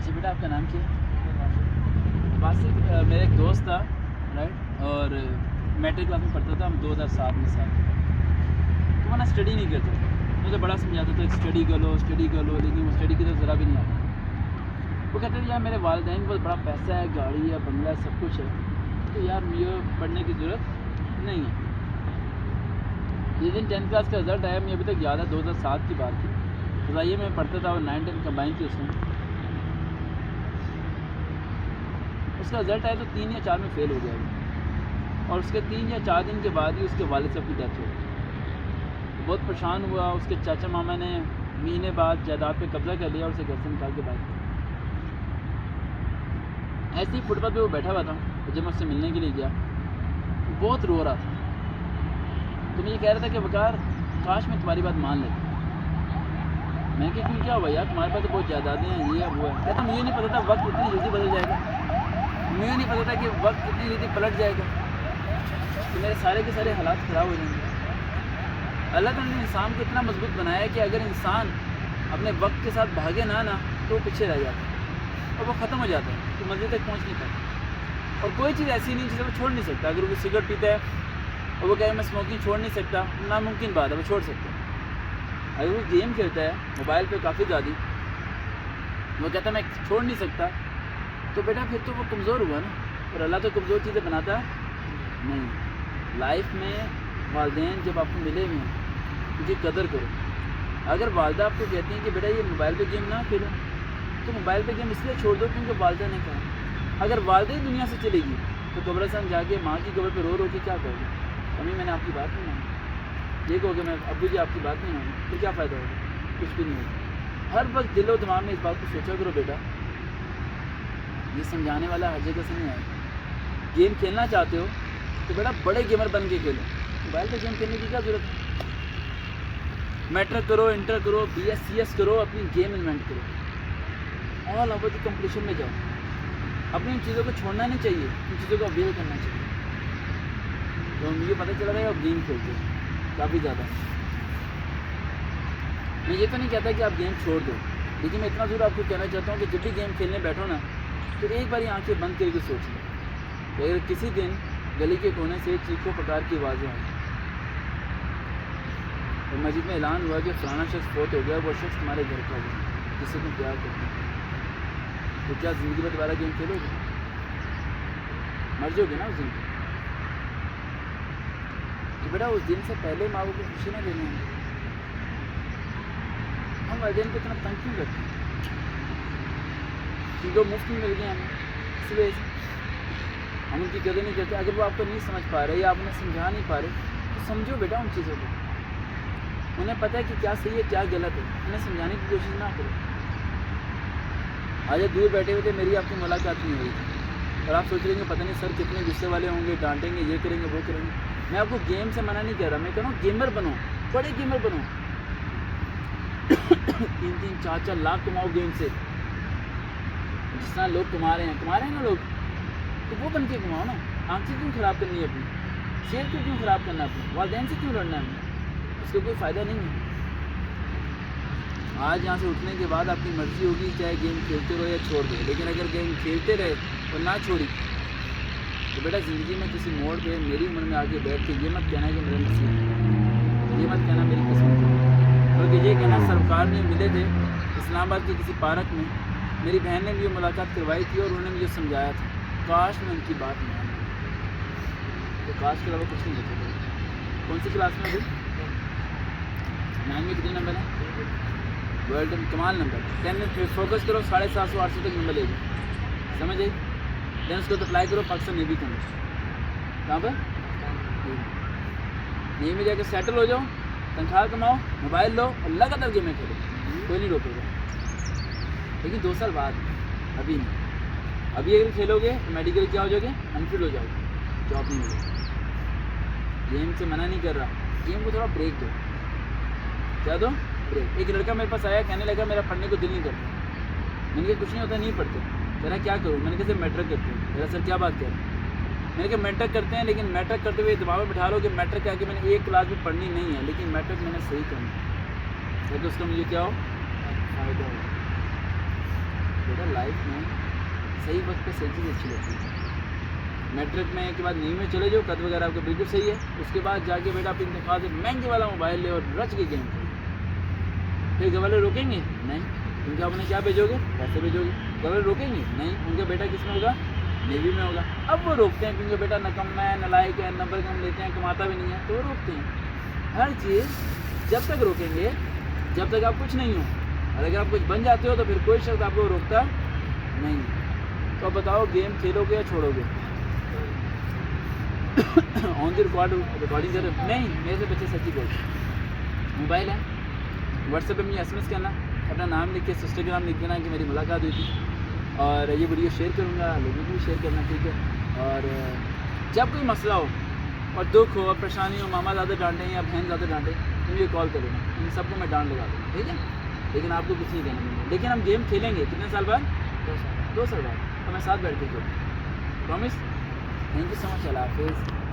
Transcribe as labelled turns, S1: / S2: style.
S1: اچھا بیٹا آپ کا نام کیا ہے؟ باسط میرا ایک دوست تھا رائٹ، اور میٹرک کلاس میں پڑھتا تھا، ہم 2007 میں ساتھ تو وہ نا اسٹڈی نہیں کرتا تھا. مجھے بڑا سمجھاتا تھا اسٹڈی کر لو اسٹڈی کر لو، لیکن وہ اسٹڈی کی طرف ذرا بھی نہیں آتا. وہ کہتے تھے یار میرے والدین کو بڑا پیسہ ہے، گاڑی ہے، بنگلہ ہے، سب کچھ ہے، تو یار مجھے پڑھنے کی ضرورت نہیں ہے. جس دن 10th کلاس کا رزلٹ آیا، مجھے ابھی تک یاد ہے 2007 کی بات تھی. فضائیہ میں پڑھتا تھا اور 9 10 کمبائن تھی اس میں. اس کا رزلٹ آیا تو 3 یا 4 میں فیل ہو گیا وہ، اور اس کے 3 یا 4 دن کے بعد ہی اس کے والد صاحب کی ڈیتھ ہو گئی. بہت پریشان ہوا. اس کے چاچا ماما نے مہینے بعد جائیداد پہ قبضہ کر لیا اور اسے گھر سے نکال کے باہر کیا. ایسے ہی فٹ پاتھ پہ وہ بیٹھا ہوا تھا، اور جب میں اس سے ملنے کے لیے گیا وہ بہت رو رہا تھا. تو مجھے کہہ رہا تھا کہ وقار کاش میں تمہاری بات مان لیتا. میں کہ کیوں، کیا ہوا یار، تمہارے پاس تو بہت جائیدادیں ہیں، یہ ہے وہ ہے. کہتا مجھے نہیں پتا تھا وقت اتنی جلدی بدل جائے گا، مجھے نہیں پتا تھا کہ وقت اتنی جلدی پلٹ جائے گا کہ میرے سارے کے سارے حالات خراب ہو جائیں گے. اللہ تعالیٰ نے انسان کو اتنا مضبوط بنایا ہے کہ اگر انسان اپنے وقت کے ساتھ بھاگے نہ تو وہ پیچھے رہ جاتا ہے اور وہ ختم ہو جاتا ہے، تو منزل تک پہنچ نہیں پاتا. اور کوئی چیز ایسی نہیں جسے وہ چھوڑ نہیں سکتا. اگر وہ سگریٹ پیتا ہے اور وہ کہے میں اسموکنگ چھوڑ نہیں سکتا، ناممکن بات ہے، وہ چھوڑ سکتا ہے. اگر وہ گیم کھیلتا ہے موبائل پہ کافی زیادہ، وہ کہتا ہے میں چھوڑ نہیں سکتا، تو بیٹا پھر تو وہ کمزور ہوا نا. اور اللہ تو کمزور چیزیں بناتا نہیں. لائف میں والدین جب آپ کو ملے ہوئے ہیں ان کی قدر کرو. اگر والدہ آپ کو کہتی ہیں کہ بیٹا یہ موبائل پہ گیم نہ کھیلو، تو موبائل پہ گیم اس لیے چھوڑ دو کیونکہ والدہ نے کہا. اگر والدہ ہی دنیا سے چلے گی تو قبرستان جا کے ماں کی قبر پہ رو کے کیا کرو گے؟ امی میں نے آپ کی بات نہیں مانی. یہ کہو گے میں ابو جی آپ کی بات نہیں مانی، تو کیا فائدہ ہوگا؟ کچھ بھی نہیں ہوگا. ہر وقت دل و دماغ میں اس بات کو سوچا کرو بیٹا یہ سمجھانے والا ہر جگہ سے نہیں آئے. گیم کھیلنا چاہتے ہو تو بیٹا بڑے گیمر بن کے کھیلو. موبائل پہ گیم کھیلنے کی کیا ضرورت ہے؟ میٹرک کرو، انٹر کرو، بی ایس سی ایس کرو، اپنی گیم انوینٹ کرو، آل اوور دی کمپٹیشن میں جاؤ. اپنی ان چیزوں کو چھوڑنا نہیں چاہیے، ان چیزوں کو اویل کرنا چاہیے. تو مجھے پتہ چلا رہا ہے آپ گیم کھیلتے ہیں کافی زیادہ. میں یہ تو نہیں کہتا کہ آپ گیم چھوڑ دو، لیکن میں اتنا ضرور آپ کو کہنا چاہتا ہوں کہ جب بھی گیم کھیلنے بیٹھو نا تو ایک بار آنکھیں بند کر کے سوچ لو کہ اگر کسی دن گلی کے کونے سے چیخو پکار کی آوازیں آئیں اور مسجد میں اعلان ہوا کہ فلانا شخص فوت ہو گیا، وہ شخص تمہارے گھر کا ہوا جس سے تم پیار کرتے ہو، تو کیا زندگی میں دوبارہ گیم کھیلو گے؟ مر جاؤ گے نا اس دن پہ. تو بیٹا اس دن سے پہلے ماں باپ کو خوشی نہ دینا ہے. ہم والدین کو اتنا تنگ کیوں کرتے ہیں؟ کیونکہ وہ مفت میں مل گئے ہمیں، اس وجہ سے ہم ان کی قدر نہیں کرتے. اگر وہ آپ کو نہیں سمجھ پا رہے یا آپ انہیں سمجھا نہیں پا رہے تو سمجھو بیٹا ان چیزوں کو. انہیں پتہ ہے کہ کیا صحیح ہے کیا غلط ہے، انہیں سمجھانے کی کوشش نہ کرو. آج دور بیٹھے ہوئے تھے، میری آپ کی ملاقات نہیں ہوئی تھی، اور آپ سوچ رہے ہیں کہ پتہ نہیں سر کتنے غصے والے ہوں گے، ڈانٹیں گے، یہ کریں گے وہ کریں گے. میں آپ کو گیم سے منع نہیں کر رہا، میں کہہ رہا ہوں گیمر بنو، بڑے گیمر بنو. 3 4 لاکھ کماؤ گیم سے، جس طرح لوگ کما رہے ہیں نا لوگ، تو وہ بن کے کماؤ نا. آنکھیں کیوں خراب کرنی ہے اپنی؟ صحت کو کیوں خراب کرنا ہے اپنی؟ والدین سے کیوں لڑنا ہے؟ اس کا کوئی فائدہ نہیں ہے. آج یہاں سے اٹھنے کے بعد آپ کی مرضی ہوگی چاہے گیم کھیلتے رہو یا چھوڑ دو، لیکن اگر گیم کھیلتے رہے اور نہ چھوڑی تو بیٹا زندگی میں کسی موڑ پہ میری عمر میں آگے بیٹھ کے یہ مت کہنا کہ میرا نصیب ہے، یہ مت کہنا میری قسمت ہے، بلکہ یہ کہنا سرکار نے ملے تھے اسلام آباد کے کسی پارک میں، میری بہن نے مجھے ملاقات کروائی تھی اور انہوں نے مجھے سمجھایا تھا، کاش میں ان کی بات مان لوں. تو کاش کے علاوہ کچھ نہیں بچا. کون سی کلاس میں ابھی 9 میں کتنے نمبر ہیں؟ ورلڈ کمال نمبر. 10 میں فوکس کرو، 750 800 تک نمبر لے گا، سمجھ آئی؟ دین اس کو اپلائی کرو پاکستان نیوی کے اندر. کہاں پر؟ نیوی میں جا کے سیٹل ہو جاؤ، تنخواہ کماؤ، موبائل لو اور لگاتار گیمیں کھیلو، کوئی نہیں روکے گا. لیکن 2 سال بعد، ابھی نہیں. ابھی اگر کھیلو گے تو میڈیکل کیا ہو جاؤ گے؟ انفٹ ہو جاؤ گے، جاب نہیں ملے گی. گیم سے منع نہیں کر رہا، گیم کو تھوڑا بریک دو. کیا دو؟ بریک. ایک لڑکا میرے پاس آیا، کہنے لگا میرا پڑھنے کو دل نہیں کرتا. میں نے کہا کچھ نہیں ہوتا، نہیں پڑھتے. کہہ رہا کیا کروں؟ میں نے کہا سر میٹرک کرتے ہیں. کہہ رہا سر کیا بات کر رہے ہیں؟ میں نے کہا میٹرک کرتے ہیں، لیکن میٹرک کرتے ہوئے دماغ میں بٹھا لو کہ میٹرک کے آگے میں نے ایک کلاس بھی پڑھنی نہیں ہے، لیکن میٹرک میں نے صحیح کرنا ہے تاکہ اس کا مجھے کیا ہو؟ فائدہ ہو. تو بیٹا لائف میں صحیح وقت پہ صحیح چیز اچھی لگتی ہے. میٹرک میں کے بعد 9ویں میں چلے جاؤ, قد وغیرہ آپ کا بالکل صحیح ہے. اس کے بعد جا کے بیٹا اپنی انتخاب سے مہنگے والا موبائل لے اور رچ کے گیم کھیلو. پھر گھر والے روکیں گے نہیں, ان کے اپنے کیا بھیجو گے, پیسے بھیجو گے. گھر والے روکیں گے نہیں, ان کا بیٹا کس میں ہوگا, نیوی میں ہوگا. اب وہ روکتے ہیں کیونکہ بیٹا نکم ہے, نلائق ہے, نمبر کم لیتے ہیں, کماتا بھی نہیں ہے, تو وہ روکتے ہیں. ہر چیز جب تک روکیں گے جب تک آپ کچھ نہیں ہو, اور اگر آپ کچھ بن جاتے ہو تو پھر کوئی شخص آپ کو روکتا نہیں. تو بتاؤ گیم کھیلو گے یا چھوڑو گے؟ آن دی ریکارڈنگ کر رہے ہو نہیں, میرے سے بچے سچی بولتے ہیں. موبائل ہے, واٹس ایپ پہ مجھے ایس ایم ایس کرنا, اپنا نام لکھ کے انسٹاگرام لکھ دینا کہ میری ملاقات ہوئی تھی, اور یہ ویڈیو شیئر کروں گا, لوگوں کو بھی شیئر کرنا, ٹھیک ہے. اور جب کوئی مسئلہ ہو اور دکھ ہو اور پریشانی ہو, ماما زیادہ ڈانٹیں یا بہن زیادہ ڈانٹیں, تو مجھے کال کرو نا, ان سب کو میں ڈانٹ لگا دوں گا, ٹھیک ہے. لیکن آپ کو کچھ نہیں کہنا مجھے. لیکن ہم گیم کھیلیں گے کتنے سال بعد, 2 سال بعد, تو میں ساتھ بیٹھ کے کھیلوں, پرومس. تھینک یو سو مچ, اللہ حافظ.